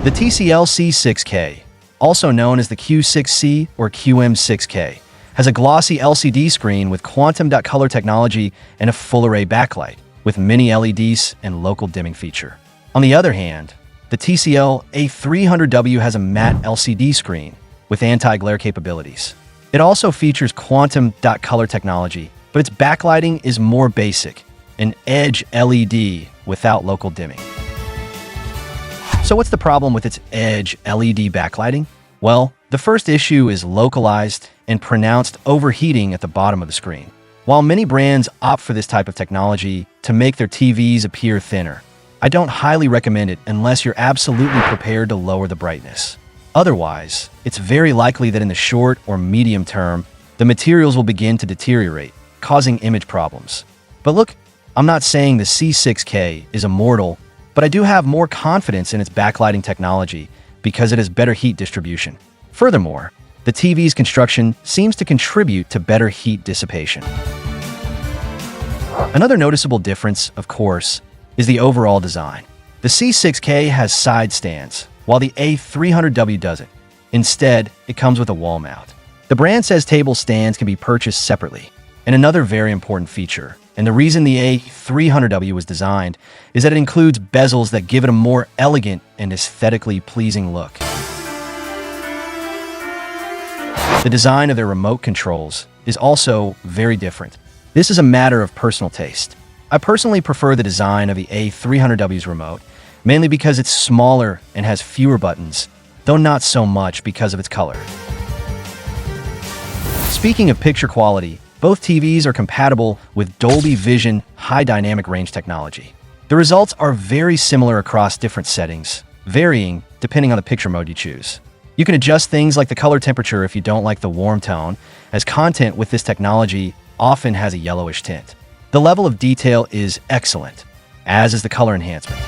The TCL C6K, also known as the Q6C or QM6K, has a glossy LCD screen with quantum dot color technology and a full-array backlight with mini LEDs and local dimming feature. On the other hand, the TCL A300W has a matte LCD screen with anti-glare capabilities. It also features quantum dot color technology, but its backlighting is more basic, an edge LED without local dimming. So what's the problem with its edge LED backlighting? Well, the first issue is localized and pronounced overheating at the bottom of the screen. While many brands opt for this type of technology to make their TVs appear thinner, I don't highly recommend it unless you're absolutely prepared to lower the brightness. Otherwise, it's very likely that in the short or medium term, the materials will begin to deteriorate, causing image problems. But look, I'm not saying the C6K is immortal, but I do have more confidence in its backlighting technology because it has better heat distribution. Furthermore, the TV's construction seems to contribute to better heat dissipation. Another noticeable difference, of course, is the overall design. The C6K has side stands, while the A300W doesn't. Instead, it comes with a wall mount. The brand says table stands can be purchased separately. And another very important feature, and the reason the A300W was designed, is that it includes bezels that give it a more elegant and aesthetically pleasing look. The design of their remote controls is also very different. This is a matter of personal taste. I personally prefer the design of the A300W's remote, mainly because it's smaller and has fewer buttons, though not so much because of its color. Speaking of picture quality, both TVs are compatible with Dolby Vision high dynamic range technology. The results are very similar across different settings, varying depending on the picture mode you choose. You can adjust things like the color temperature if you don't like the warm tone, as content with this technology often has a yellowish tint. The level of detail is excellent, as is the color enhancement.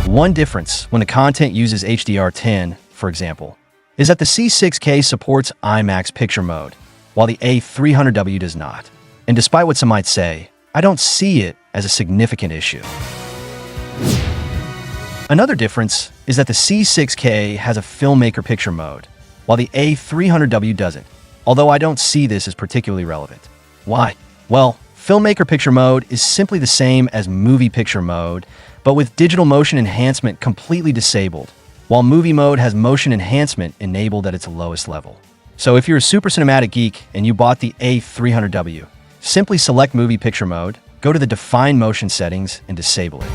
One difference when the content uses HDR10, for example, is that the C6K supports IMAX picture mode, while the A300W does not. And despite what some might say, I don't see it as a significant issue. Another difference is that the C6K has a filmmaker picture mode, while the A300W doesn't, although I don't see this as particularly relevant. Why? Well, filmmaker picture mode is simply the same as movie picture mode, but with digital motion enhancement completely disabled, while movie mode has motion enhancement enabled at its lowest level. So if you're a super cinematic geek and you bought the A300W, simply select movie picture mode, go to the define motion settings and disable it.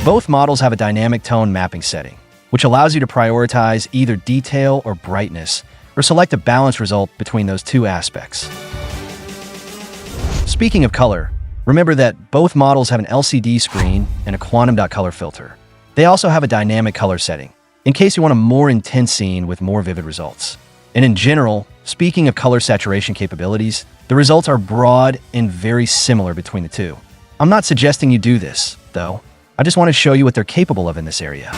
Both models have a dynamic tone mapping setting, which allows you to prioritize either detail or brightness, or select a balanced result between those two aspects. Speaking of color, remember that both models have an LCD screen and a quantum dot color filter. They also have a dynamic color setting, in case you want a more intense scene with more vivid results. And in general, speaking of color saturation capabilities, the results are broad and very similar between the two. I'm not suggesting you do this, though. I just want to show you what they're capable of in this area.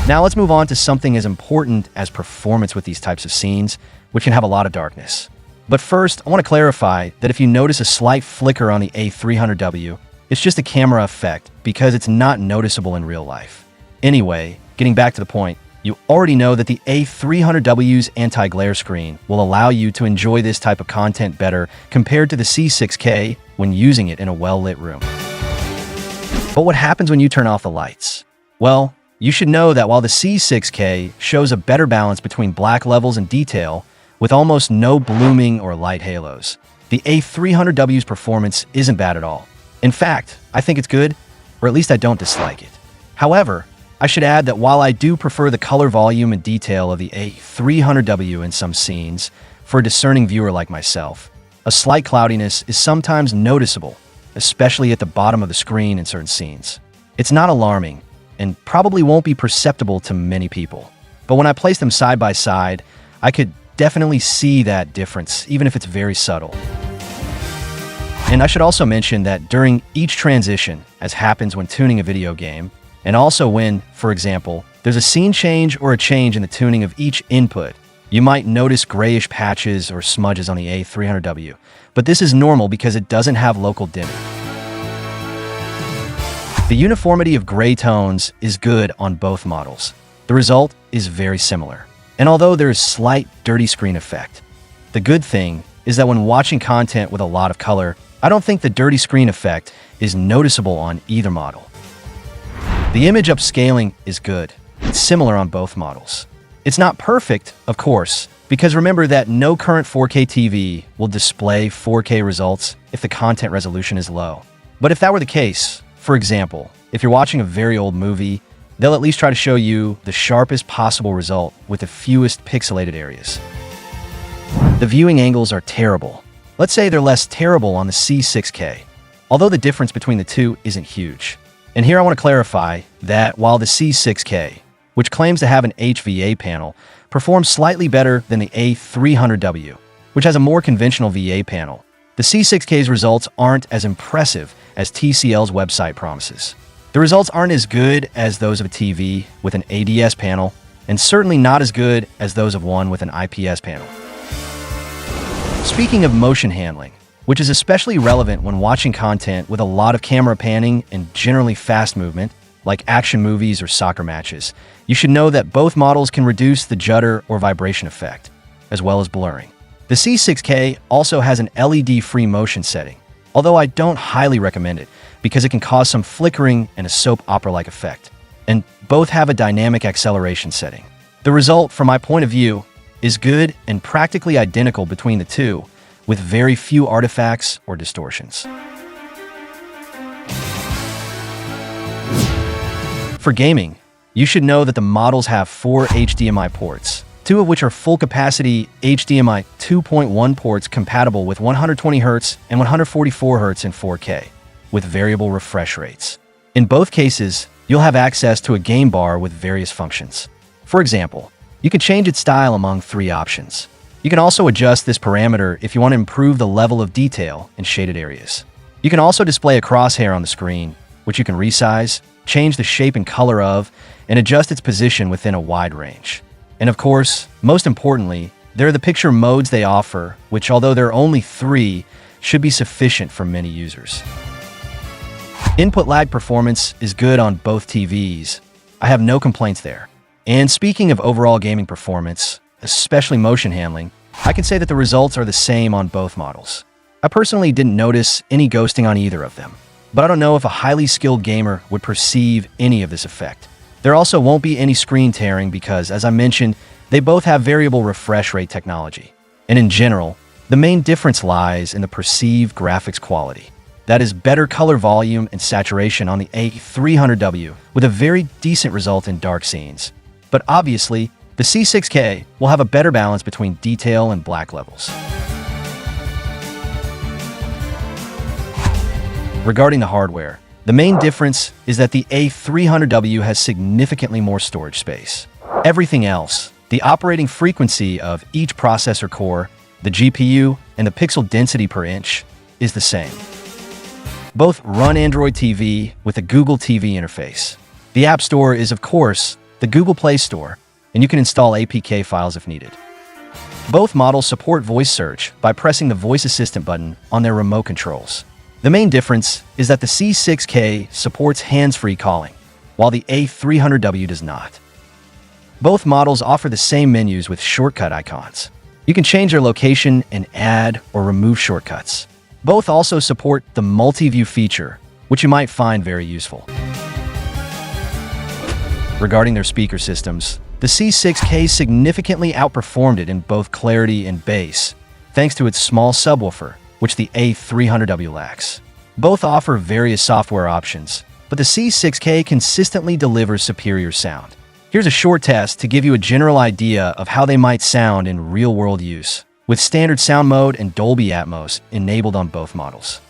Now let's move on to something as important as performance with these types of scenes, which can have a lot of darkness. But first, I want to clarify that if you notice a slight flicker on the A300W, it's just a camera effect because it's not noticeable in real life. Anyway, getting back to the point, you already know that the A300W's anti-glare screen will allow you to enjoy this type of content better compared to the C6K when using it in a well-lit room. But what happens when you turn off the lights? Well, you should know that while the C6K shows a better balance between black levels and detail, with almost no blooming or light halos, the A300W's performance isn't bad at all. In fact, I think it's good, or at least I don't dislike it. However, I should add that while I do prefer the color volume and detail of the A300W in some scenes, for a discerning viewer like myself, a slight cloudiness is sometimes noticeable, especially at the bottom of the screen in certain scenes. It's not alarming, and probably won't be perceptible to many people. But when I place them side by side, I could definitely see that difference, even if it's very subtle. And I should also mention that during each transition, as happens when tuning a video game, and also when, for example, there's a scene change or a change in the tuning of each input, You might notice grayish patches or smudges on the A300W, but this is normal because it doesn't have local dimming. The uniformity of gray tones is good on both models. The result is very similar. And although there is slight dirty screen effect, the good thing is that when watching content with a lot of color, I don't think the dirty screen effect is noticeable on either model. The image upscaling is good. It's similar on both models. It's not perfect, of course, because remember that no current 4K TV will display 4K results if the content resolution is low. But if that were the case, for example, if you're watching a very old movie, they'll at least try to show you the sharpest possible result with the fewest pixelated areas. The viewing angles are terrible. Let's say they're less terrible on the C6K, although the difference between the two isn't huge. And here I want to clarify that while the C6K, which claims to have an HVA panel, performs slightly better than the A300W, which has a more conventional VA panel, the C6K's results aren't as impressive as TCL's website promises. The results aren't as good as those of a TV with an ADS panel, and certainly not as good as those of one with an IPS panel. Speaking of motion handling, which is especially relevant when watching content with a lot of camera panning and generally fast movement, like action movies or soccer matches, you should know that both models can reduce the judder or vibration effect, as well as blurring. The C6K also has an LED-free motion setting, although I don't highly recommend it because it can cause some flickering and a soap opera-like effect, and both have a dynamic acceleration setting. The result, from my point of view, is good and practically identical between the two, with very few artifacts or distortions. For gaming, you should know that the models have 4 HDMI ports, 2 of which are full-capacity HDMI 2.1 ports compatible with 120Hz and 144Hz in 4K, with variable refresh rates. In both cases, you'll have access to a game bar with various functions. For example, you can change its style among 3 options. You can also adjust this parameter if you want to improve the level of detail in shaded areas. You can also display a crosshair on the screen, which you can resize, change the shape and color of, and adjust its position within a wide range. And of course, most importantly, there are the picture modes they offer, which although there are only 3, should be sufficient for many users. Input lag performance is good on both TVs. I have no complaints there. And speaking of overall gaming performance, especially motion handling, I can say that the results are the same on both models. I personally didn't notice any ghosting on either of them, but I don't know if a highly skilled gamer would perceive any of this effect. There also won't be any screen tearing because, as I mentioned, they both have variable refresh rate technology. And in general, the main difference lies in the perceived graphics quality. That is better color volume and saturation on the A300W with a very decent result in dark scenes. But obviously, the C6K will have a better balance between detail and black levels. Regarding the hardware, the main difference is that the A300W has significantly more storage space. Everything else, the operating frequency of each processor core, the GPU, and the pixel density per inch, is the same. Both run Android TV with a Google TV interface. The App Store is, of course, the Google Play Store, and you can install APK files if needed. Both models support voice search by pressing the voice assistant button on their remote controls. The main difference is that the C6K supports hands-free calling, while the A300W does not. Both models offer the same menus with shortcut icons. You can change their location and add or remove shortcuts. Both also support the multi-view feature, which you might find very useful. Regarding their speaker systems, the C6K significantly outperformed it in both clarity and bass, thanks to its small subwoofer, which the A300W lacks. Both offer various software options, but the C6K consistently delivers superior sound. Here's a short test to give you a general idea of how they might sound in real-world use, with standard sound mode and Dolby Atmos enabled on both models.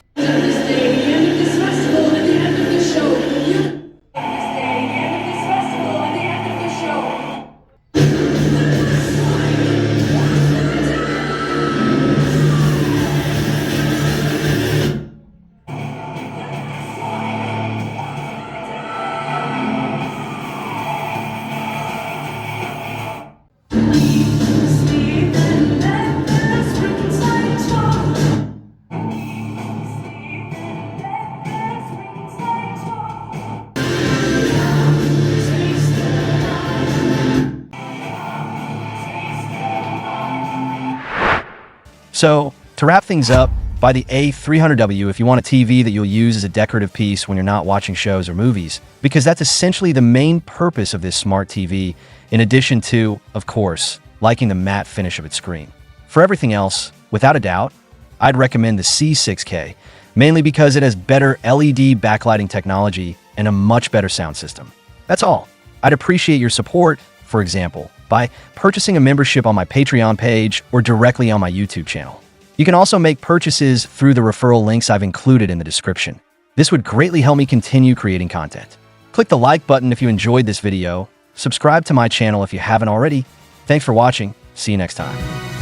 So, to wrap things up, buy the A300W if you want a TV that you'll use as a decorative piece when you're not watching shows or movies, because that's essentially the main purpose of this smart TV, in addition to, of course, liking the matte finish of its screen. For everything else, without a doubt, I'd recommend the C6K, mainly because it has better LED backlighting technology and a much better sound system. That's all. I'd appreciate your support, for example, by purchasing a membership on my Patreon page or directly on my YouTube channel. You can also make purchases through the referral links I've included in the description. This would greatly help me continue creating content. Click the like button if you enjoyed this video, subscribe to my channel if you haven't already. Thanks for watching, see you next time.